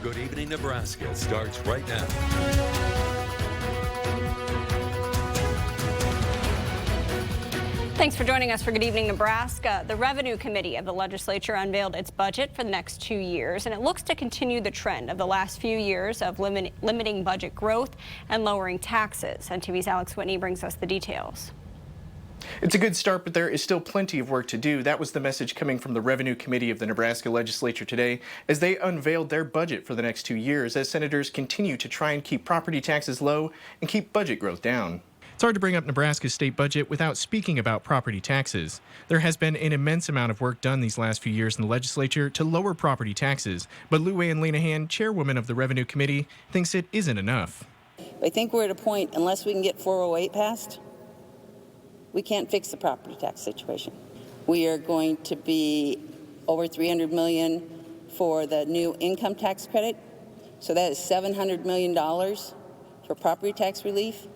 Good Evening Nebraska starts right now. Thanks for joining us for Good Evening Nebraska. The Revenue Committee of the legislature unveiled its budget for the next 2 years, and it looks to continue the trend of the last few years of limiting budget growth and lowering taxes. NTV's Alex Whitney brings us the details. It's a good start, but there is still plenty of work to do. That was the message coming from the Revenue Committee of the Nebraska legislature today as they unveiled their budget for the next 2 years as senators continue to try and keep property taxes low and keep budget growth down. It's hard to bring up Nebraska's state budget without speaking about property taxes. There has been an immense amount of work done these last few years in the legislature to lower property taxes, but Lou Ann Lenahan, chairwoman of the Revenue Committee, thinks it isn't enough. I think we're at a point, unless we can get 408 passed, we can't fix the property tax situation. We are going to be over $300 million for the new income tax credit. So that is $700 million for property tax relief.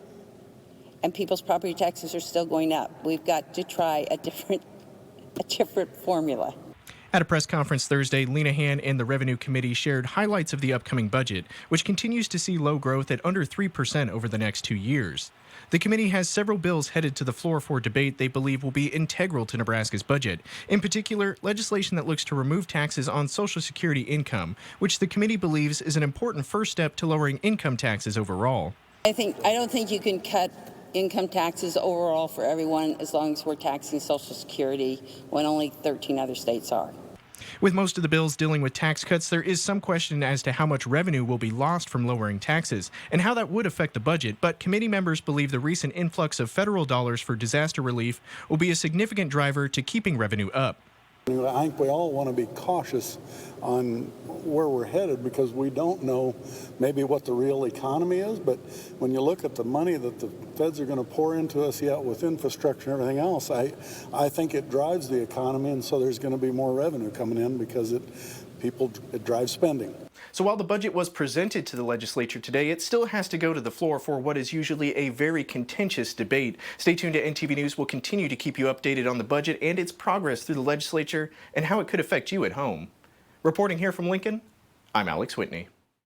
And people's property taxes are still going up. We've got to try a different formula. At a press conference Thursday, Lenahan and the Revenue Committee shared highlights of the upcoming budget, which continues to see low growth at under 3% over the next 2 years. The committee has several bills headed to the floor for debate they believe will be integral to Nebraska's budget. In particular, legislation that looks to remove taxes on Social Security income, which the committee believes is an important first step to lowering income taxes overall. I don't think you can cut income taxes overall for everyone as long as we're taxing Social Security when only 13 other states are. With most of the bills dealing with tax cuts, there is some question as to how much revenue will be lost from lowering taxes and how that would affect the budget, but committee members believe the recent influx of federal dollars for disaster relief will be a significant driver to keeping revenue up. I think we all want to be cautious on where we're headed because we don't know maybe what the real economy is, but when you look at the money that the feds are going to pour into us yet with infrastructure and everything else, I think it drives the economy, and so there's going to be more revenue coming in because it drives spending. So while the budget was presented to the legislature today, it still has to go to the floor for what is usually a very contentious debate. Stay tuned to NTV News. We'll continue to keep you updated on the budget and its progress through the legislature and how it could affect you at home. Reporting here from Lincoln, I'm Alex Whitney.